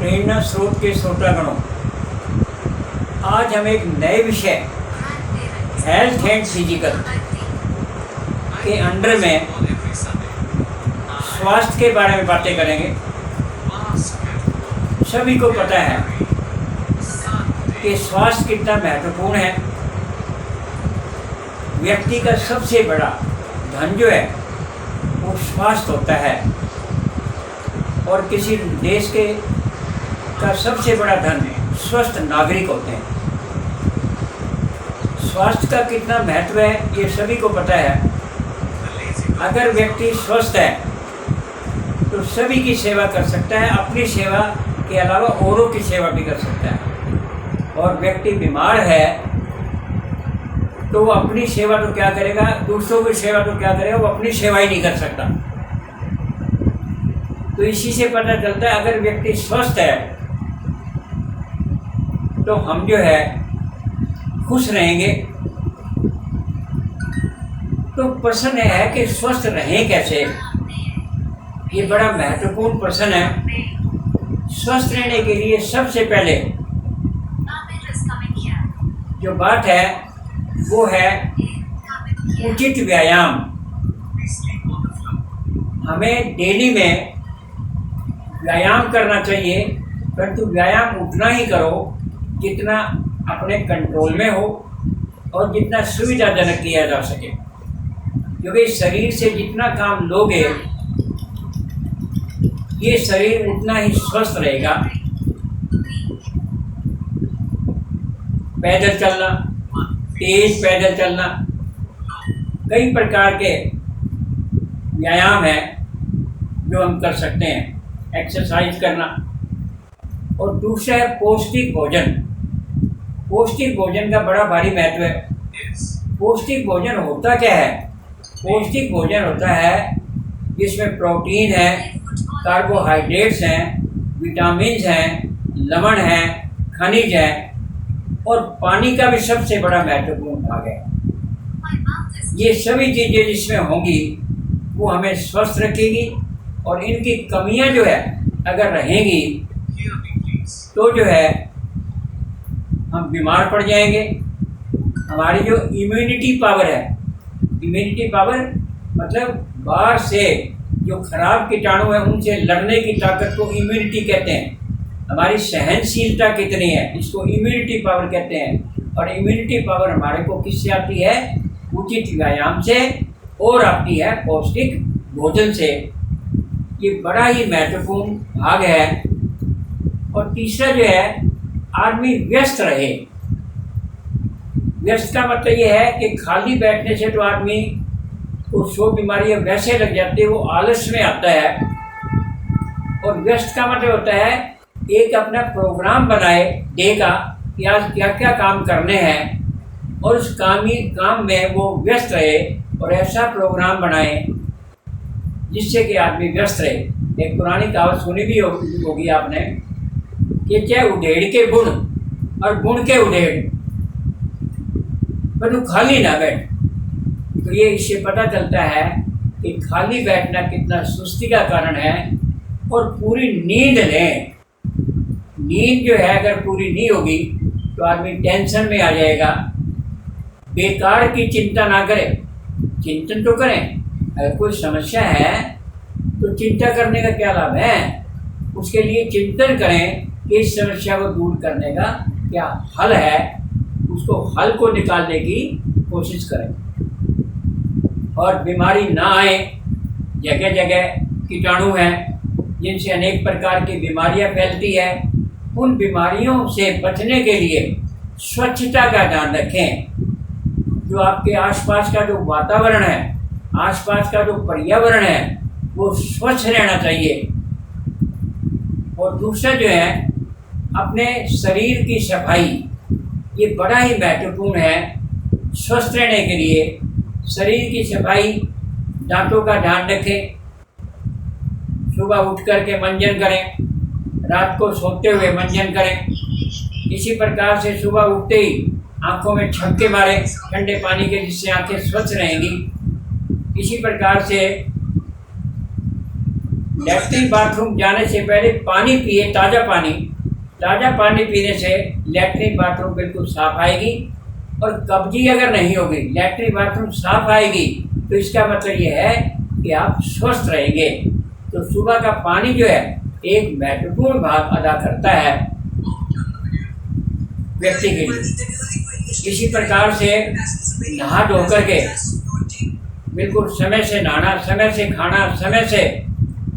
प्रेरणा स्रोत के श्रोतागणों, आज हम एक नए विषय हेल्थ एंड फिजिकल के अंडर में स्वास्थ्य के बारे में बातें करेंगे। सभी को पता है कि स्वास्थ्य कितना महत्वपूर्ण है। व्यक्ति का सबसे बड़ा धन जो है वो स्वास्थ्य होता है, और किसी देश के का सबसे बड़ा धन स्वस्थ नागरिक होते हैं। स्वास्थ्य का कितना महत्व है ये सभी को पता है। अगर व्यक्ति स्वस्थ है तो सभी की सेवा कर सकता है, अपनी सेवा के अलावा औरों की सेवा भी कर सकता है। और व्यक्ति बीमार है तो वो अपनी सेवा तो क्या करेगा, दूसरों की सेवा तो क्या करेगा, वो अपनी सेवा ही नहीं कर सकता। तो इसी से पता चलता है अगर व्यक्ति स्वस्थ है तो हम जो है खुश रहेंगे। तो प्रश्न है कि स्वस्थ रहें कैसे, ये बड़ा महत्वपूर्ण प्रश्न है। स्वस्थ रहने के लिए सबसे पहले जो बात है वो है उचित व्यायाम। हमें डेली में व्यायाम करना चाहिए, परंतु व्यायाम उतना ही करो जितना अपने कंट्रोल में हो और जितना सुविधाजनक किया जा सके। क्योंकि शरीर से जितना काम लोगे ये शरीर उतना ही स्वस्थ रहेगा। पैदल चलना, तेज पैदल चलना, कई प्रकार के व्यायाम है जो हम कर सकते हैं। एक्सरसाइज करना। और दूसरा है पौष्टिक भोजन। पौष्टिक भोजन का बड़ा भारी महत्व है। पौष्टिक भोजन होता क्या है? पौष्टिक भोजन होता है जिसमें प्रोटीन है, कार्बोहाइड्रेट्स हैं, विटामिन्स हैं, लवण हैं, खनिज हैं, और पानी का भी सबसे बड़ा महत्वपूर्ण भाग है। ये सभी चीज़ें जिसमें होंगी वो हमें स्वस्थ रखेगी, और इनकी कमियां जो है अगर रहेंगी तो जो है हम बीमार पड़ जाएंगे। हमारी जो इम्यूनिटी पावर है, इम्यूनिटी पावर मतलब बाहर से जो खराब कीटाणु है उनसे लड़ने की ताकत को इम्यूनिटी कहते हैं। हमारी सहनशीलता कितनी है इसको इम्यूनिटी पावर कहते हैं। और इम्यूनिटी पावर हमारे को किससे आती है? उचित व्यायाम से, और आती है पौष्टिक भोजन से। ये बड़ा ही महत्वपूर्ण भाग है। और तीसरा जो है आदमी व्यस्त रहे। व्यस्त का मतलब ये है कि खाली बैठने से तो आदमी को 100 बीमारियां वैसे लग जाती है, वो आलस में आता है। और व्यस्त का मतलब होता है एक अपना प्रोग्राम बनाए डे का कि आज क्या क्या काम करने हैं, और उस काम में वो व्यस्त रहे, और ऐसा प्रोग्राम बनाए जिससे कि आदमी व्यस्त रहे। एक पुरानी कहावत सुनी भी होगी आपने कि चाहे उधेड़ के गुण और गुण के उधेड़, पर तू खाली ना बैठ। तो ये इससे पता चलता है कि खाली बैठना कितना सुस्ती का कारण है। और पूरी नींद लें। नींद जो है अगर पूरी नहीं होगी तो आदमी टेंशन में आ जाएगा। बेकार की चिंता ना करें, चिंतन तो करें। अगर कोई समस्या है तो चिंता करने का क्या लाभ है? उसके लिए चिंतन करें कि इस समस्या को दूर करने का क्या हल है, उसको हल को निकालने की कोशिश करें। और बीमारी ना आए। जगह जगह कीटाणु हैं जिनसे अनेक प्रकार की बीमारियां फैलती है। उन बीमारियों से बचने के लिए स्वच्छता का ध्यान रखें। जो आपके आसपास का जो वातावरण है, आसपास का जो पर्यावरण है, वो स्वच्छ रहना चाहिए। और दूसरा जो है अपने शरीर की सफाई, ये बड़ा ही महत्वपूर्ण है स्वस्थ रहने के लिए। शरीर की सफाई, दांतों का ध्यान रखें। सुबह उठ करके मंजन करें, रात को सोते हुए मंजन करें। इसी प्रकार से सुबह उठते ही आंखों में छक्के मारें ठंडे पानी के, जिससे आंखें स्वच्छ रहेंगी। इसी प्रकार से लैट्रिन बाथरूम जाने से पहले पानी पिए, ताज़ा पानी। ताज़ा पानी पीने से लैट्रिन बाथरूम बिल्कुल साफ आएगी। और कब्जी अगर नहीं होगी, लैट्रिन बाथरूम साफ आएगी, तो इसका मतलब ये है कि आप स्वस्थ रहेंगे। तो सुबह का पानी जो है एक महत्वपूर्ण भाग अदा करता है व्यक्ति के लिए। इसी प्रकार से नहा धो करके बिल्कुल समय से नहाना, समय से खाना, समय से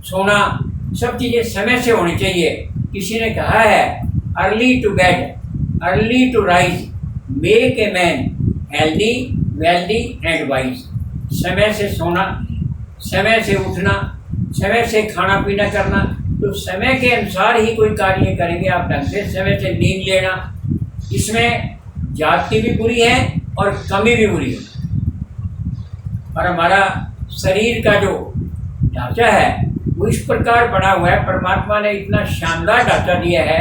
सोना, सब चीज़ें समय से होनी चाहिए। किसी ने कहा है early to bed, early to rise, make a man healthy, wealthy and wise. समय से सोना, समय से उठना, समय से खाना पीना करना, तो समय के अनुसार ही कोई कार्य करेंगे आप ढंग से। समय से नींद लेना, इसमें जाति भी बुरी है और कमी भी बुरी है। और हमारा शरीर का जो ढांचा है वो इस प्रकार बना हुआ है, परमात्मा ने इतना शानदार ढांचा दिया है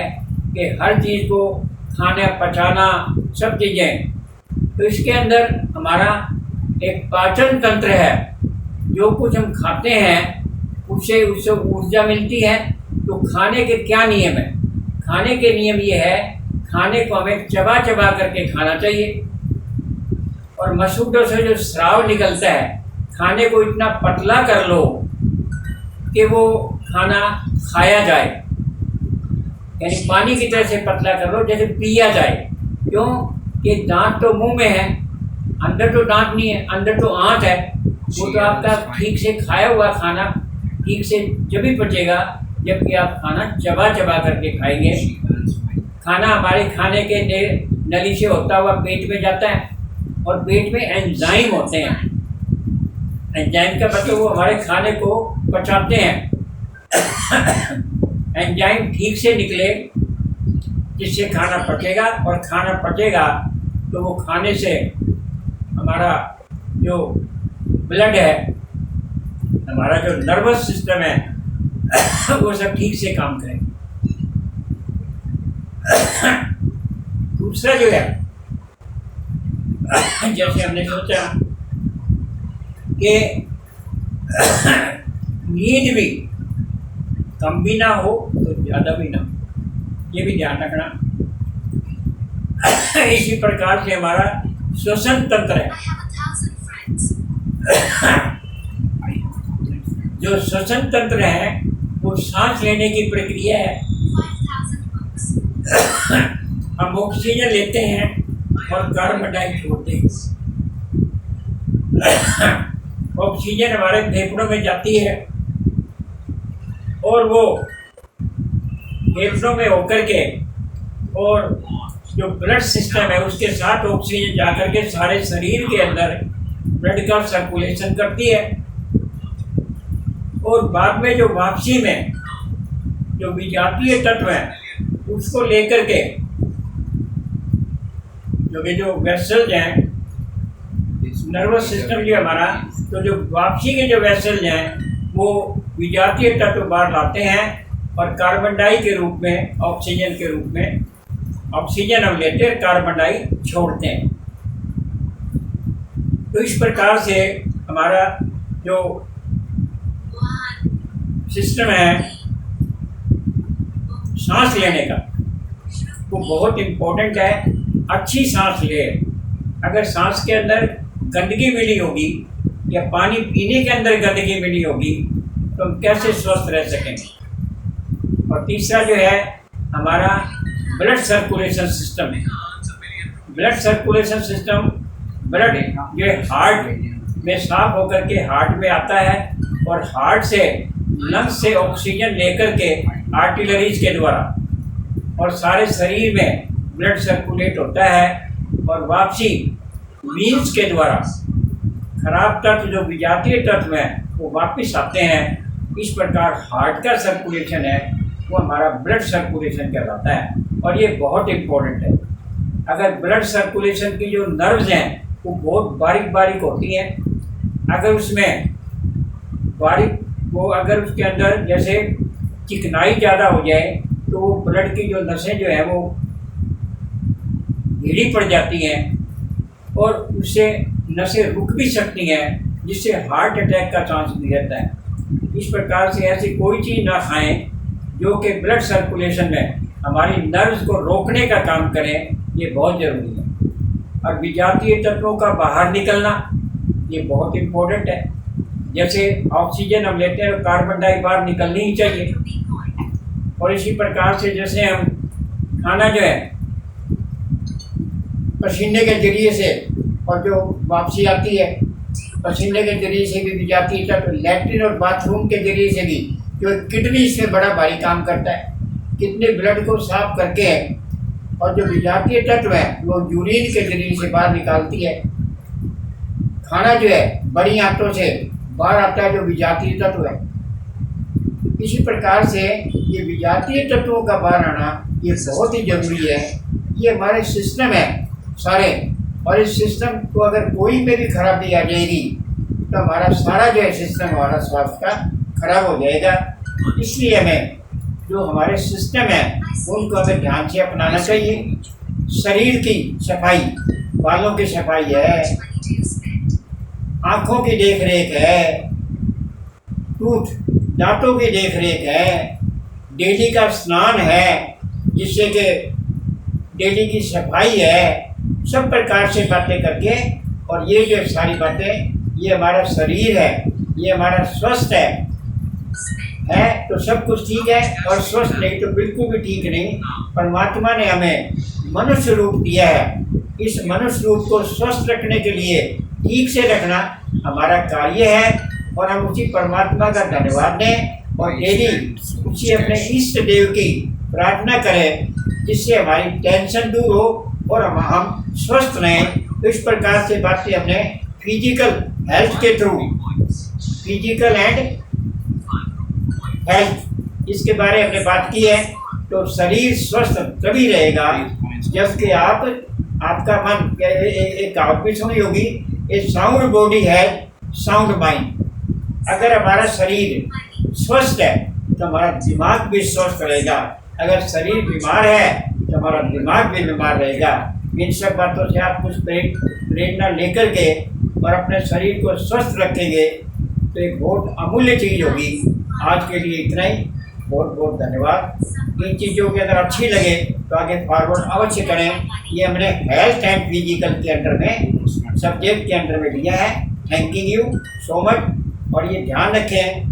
कि हर चीज़ को खाना, पचाना, सब चीज़ें। तो इसके अंदर हमारा एक पाचन तंत्र है। जो कुछ हम खाते हैं उससे ऊर्जा मिलती है। तो खाने के क्या नियम है? खाने के नियम ये है, खाने को हमें चबा चबा करके खाना चाहिए। और मसूड़ों से जो स्राव निकलता है, खाने को इतना पतला कर लो कि वो खाना खाया जाए, यानी पानी की तरह से पतला कर लो, जैसे पिया जाए। क्यों कि दांत तो मुंह में है, अंदर तो दांत नहीं है, अंदर तो आंत है। वो तो आपका ठीक से खाया हुआ खाना ठीक से जब ही पचेगा जबकि आप खाना चबा चबा करके खाएंगे। खाना हमारे खाने के नली से होता हुआ पेट में जाता है, और पेट में एंजाइम होते हैं। एंजाइम का मतलब वो हमारे खाने को पचाते हैं। एंजाइम ठीक से निकले जिससे खाना पचेगा, और खाना पचेगा तो वो खाने से हमारा जो ब्लड है, हमारा जो नर्वस सिस्टम है वो सब ठीक से काम करेगा। दूसरा जो है, जैसे हमने सोचा कि नींद भी कम भी ना हो तो ज़्यादा भी ना हो, ये भी ध्यान रखना। इसी प्रकार से हमारा श्वसन तंत्र है। जो श्वसन तंत्र है वो सांस लेने की प्रक्रिया है। हम ऑक्सीजन लेते हैं और कार्बन डाइऑक्साइड छोड़ते हैं। ऑक्सीजन हमारे फेफड़ों में जाती है और वो फेफड़ों में होकर के और जो ब्लड सिस्टम है उसके साथ ऑक्सीजन जाकर के सारे शरीर के अंदर ब्लड का सर्कुलेशन करती है। और बाद में जो वापसी में जो विजातीय तत्व है उसको लेकर के जो वेसल्स हैं, नर्वस सिस्टम जो हमारा, तो जो वापसी के जो वेसल्स हैं वो विजातीय तत्व बाहर लाते हैं और कार्बन डाई के रूप में, ऑक्सीजन के रूप में, ऑक्सीजन हम लेते हैं, कार्बन डाई छोड़ते हैं। तो इस प्रकार से हमारा जो सिस्टम है सांस लेने का वो बहुत इम्पोर्टेंट है। अच्छी सांस ले। अगर सांस के अंदर गंदगी मिली होगी या पानी पीने के अंदर गंदगी मिली होगी तो हम कैसे स्वस्थ रह सकेंगे। और तीसरा जो है हमारा ब्लड सर्कुलेशन सिस्टम है। ब्लड सर्कुलेशन सिस्टम, ब्लड जो हार्ट में साफ होकर के हार्ट में आता है और हार्ट से लंग्स से ऑक्सीजन लेकर के आर्टिलरीज के द्वारा और सारे शरीर में ब्लड सर्कुलेट होता है और वापसी वीन्स के द्वारा खराब तत्व जो विजातीय तत्व हैं वो वापस आते हैं। इस प्रकार हार्ट का सर्कुलेशन है वो हमारा ब्लड सर्कुलेशन कहलाता है और ये बहुत इम्पोर्टेंट है। अगर ब्लड सर्कुलेशन की जो नर्व्स हैं वो बहुत बारीक बारीक होती हैं, अगर उसमें अगर उसके अंदर जैसे चिकनाई ज़्यादा हो जाए तो वो ब्लड की जो नसें जो है वो ढीली पड़ जाती हैं और उससे नसें रुक भी सकती हैं जिससे हार्ट अटैक का चांस भी रहता है। इस प्रकार से ऐसी कोई चीज़ ना खाएं जो कि ब्लड सर्कुलेशन में हमारी नर्व्स को रोकने का काम करें, ये बहुत ज़रूरी है। और विजातीय तत्वों का बाहर निकलना ये बहुत इम्पोर्टेंट है। जैसे ऑक्सीजन हम लेते हैं तो कार्बन डाइऑक्साइड बाहर निकलनी ही चाहिए, और इसी प्रकार से जैसे हम खाना जो है पसीने के जरिए से और जो वापसी आती है पसीने के जरिए से भी विजातीय तत्व, लैट्रिन और बाथरूम के जरिए से भी, जो किडनी इसमें बड़ा भारी काम करता है, कितने ब्लड को साफ करके है, और जो विजातीय तत्व है वो यूरिन के जरिए से बाहर निकालती है। खाना जो है बड़ी आंतों से बाहर आता है जो विजातीय तत्व है। इसी प्रकार से ये विजातीय तत्वों का बाहर आना ये बहुत ही जरूरी है। ये हमारे सिस्टम है सारे, और इस सिस्टम को अगर कोई पे भी खराबी आ जाएगी तो हमारा सारा जो है सिस्टम हमारा स्वास्थ्य का खराब हो जाएगा। इसलिए हमें जो हमारे सिस्टम है उनको हमें ध्यान से अपनाना चाहिए। शरीर की सफाई, बालों की सफाई है, आँखों की देख रेख है, दांतों की देख रेख है, डेली का स्नान है जिससे कि डेली की सफाई है, सब प्रकार से बातें करके, और ये जो सारी बातें ये हमारा शरीर है, ये हमारा स्वस्थ है तो सब कुछ ठीक है, और स्वस्थ नहीं तो बिल्कुल भी ठीक नहीं। परमात्मा ने हमें मनुष्य रूप दिया है, इस मनुष्य रूप को स्वस्थ रखने के लिए ठीक से रखना हमारा कार्य है, और हम उसी परमात्मा का धन्यवाद दें और डेली उसी अपने इष्ट देव की प्रार्थना करें जिससे हमारी टेंशन दूर हो और हम स्वस्थ रहें। तो इस प्रकार से बातें हमने फिजिकल हेल्थ के थ्रू, फिजिकल एंड हेल्थ इसके बारे में हमने बात की है। तो शरीर स्वस्थ तभी रहेगा जबकि आपका मन, एक कहावत भी सुनी होगी, ए साउंड बॉडी है साउंड माइंड। अगर हमारा शरीर स्वस्थ है तो हमारा दिमाग भी स्वस्थ रहेगा, अगर शरीर बीमार है तो हमारा दिमाग भी बीमार रहेगा। इन सब बातों से आप कुछ प्रेरणा लेकर के और अपने शरीर को स्वस्थ रखेंगे तो एक बहुत अमूल्य चीज़ होगी। आज के लिए इतना ही, बहुत बहुत धन्यवाद। इन चीज़ों की अगर अच्छी लगे तो आगे फॉरवर्ड अवश्य करें। ये हमने हेल्थ एंड फिजिकल के अंडर में, सब्जेक्ट के अंडर में लिया है। Thank you so much. और ये ध्यान रखें